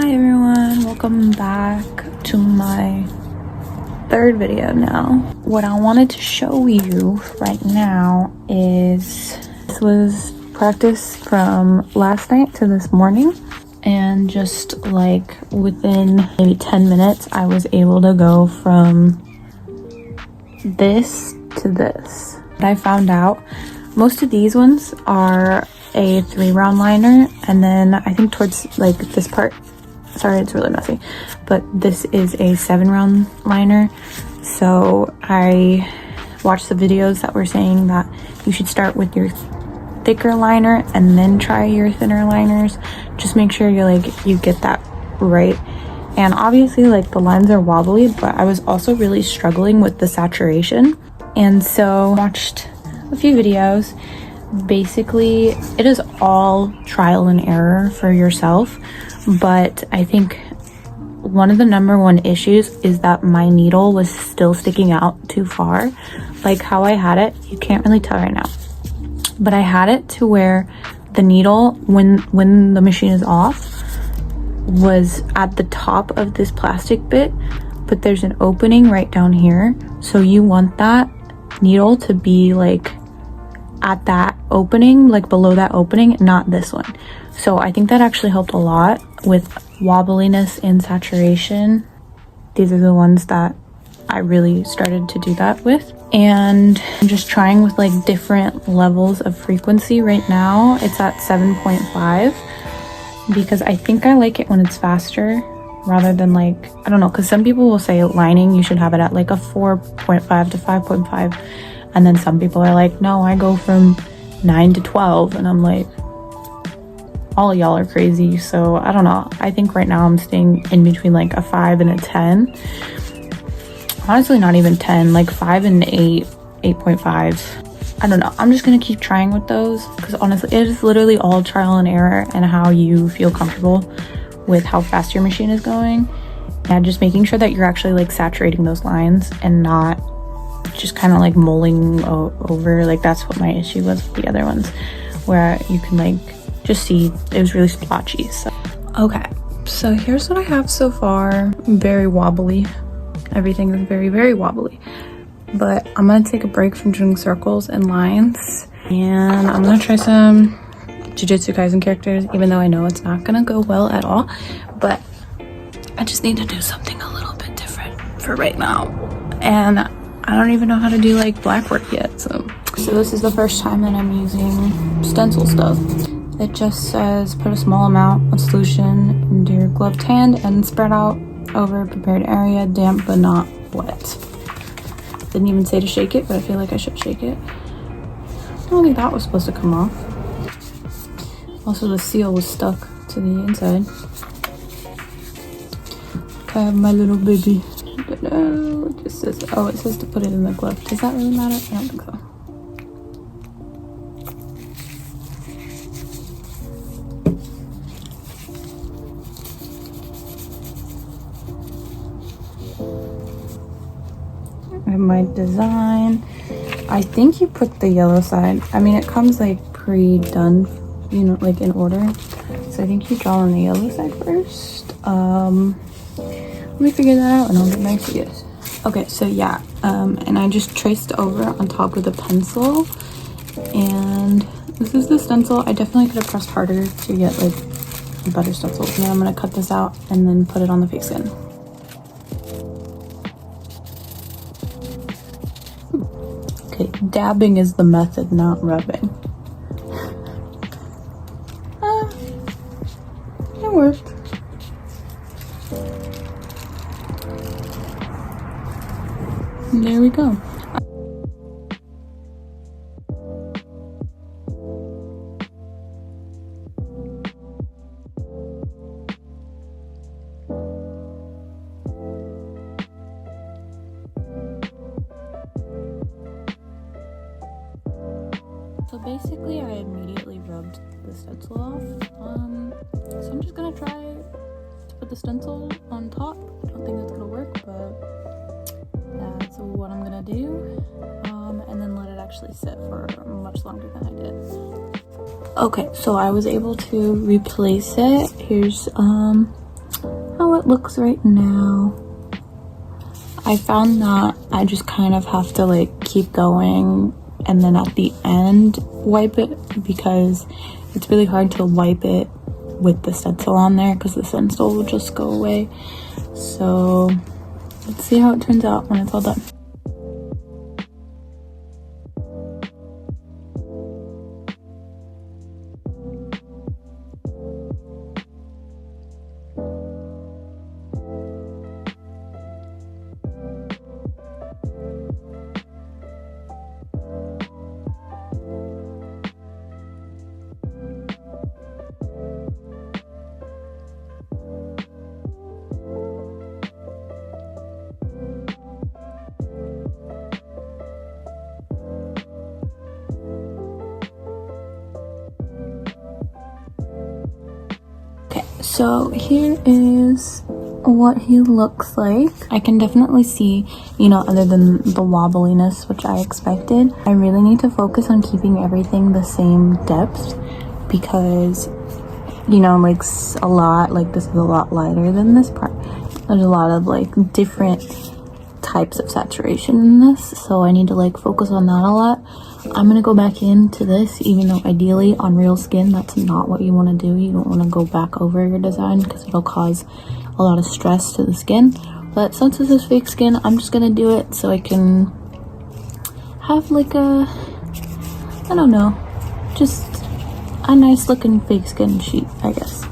Hi everyone, welcome back to my third video now. What I wanted to show you right now is this was practice from last night to this morning, and just like within maybe 10 minutes I was able to go from this to this. I found out most of these ones are a 3-round liner, and then I think towards like this part, sorry it's really messy, but this is a 7-round liner. So I watched the videos that were saying that you should start with your thicker liner and then try your thinner liners. Just make sure you get that right. And obviously like the lines are wobbly, but I was also really struggling with the saturation, and so watched a few videos. Basically it is all trial and error for yourself, but I think one of the #1 issues is that my needle was still sticking out too far. Like how I had it, you can't really tell right now, but I had it to where the needle, when the machine is off, was at the top of this plastic bit, but there's an opening right down here, so you want that needle to be like at that opening, like below that opening, not this one. So I think that actually helped a lot with wobbliness and saturation. These are the ones that I really started to do that with, and I'm just trying with like different levels of frequency. Right now it's at 7.5 because I think I like it when it's faster rather than like, I don't know, because some people will say lining you should have it at like a 4.5 to 5.5, and then some people are like, no, I go from 9 to 12, and I'm like, all y'all are crazy. So I don't know, I think right now I'm staying in between like a 5 and a 10. Honestly not even 10, like 5 and 8, 8.5. I don't know, I'm just gonna keep trying with those because honestly it is literally all trial and error and how you feel comfortable with how fast your machine is going, and just making sure that you're actually like saturating those lines and not just kind of like mulling over. Like that's what my issue was with the other ones, where you can like just see it was really splotchy. So okay, so here's what I have so far. Very wobbly, everything is very wobbly, but I'm gonna take a break from doing circles and lines, and I'm gonna try some Jujutsu Kaisen characters, even though I know it's not gonna go well at all, but I just need to do something a little bit different for right now, and I don't even know how to do like black work yet. So this is the first time that I'm using stencil stuff. It just says put a small amount of solution into your gloved hand and spread out over a prepared area, damp but not wet. Didn't even say to shake it, but I feel like I should shake it. I don't think that was supposed to come off. Also the seal was stuck to the inside. Okay, I have my little baby. It just says, oh, it says to put it in the glove. Does that really matter? I don't think so. I have my design. I think you put the yellow side. I mean, it comes like pre-done, you know, like in order. So I think you draw on the yellow side first. Let me figure that out and I'll get back to you guys. Okay, so yeah, and I just traced over on top with a pencil, and this is the stencil. I definitely could have pressed harder to get like better stencils. And then I'm gonna cut this out and then put it on the face skin. Okay, dabbing is the method, not rubbing. It worked. And there we go. So basically I immediately rubbed the stencil off. So I'm just gonna try to put the stencil on top. I don't think that's gonna work, but that's what I'm gonna do, and then let it actually sit for much longer than I did. Okay, so I was able to replace it. Here's how it looks right now. I found that I just kind of have to like keep going and then at the end wipe it, because it's really hard to wipe it with the stencil on there because the stencil will just go away. So let's see how it turns out when it's all done. Okay, so here is what he looks like. I can definitely see, you know, other than the wobbliness, which I expected, I really need to focus on keeping everything the same depth, because, you know, like a lot, like this is a lot lighter than this part. There's a lot of like different types of saturation in this, so I need to like focus on that a lot. I'm gonna go back into this, even though ideally on real skin that's not what you want to do. You don't want to go back over your design because it'll cause a lot of stress to the skin. But since this is fake skin, I'm just gonna do it so I can have like a, I don't know, just a nice looking fake skin sheet, I guess.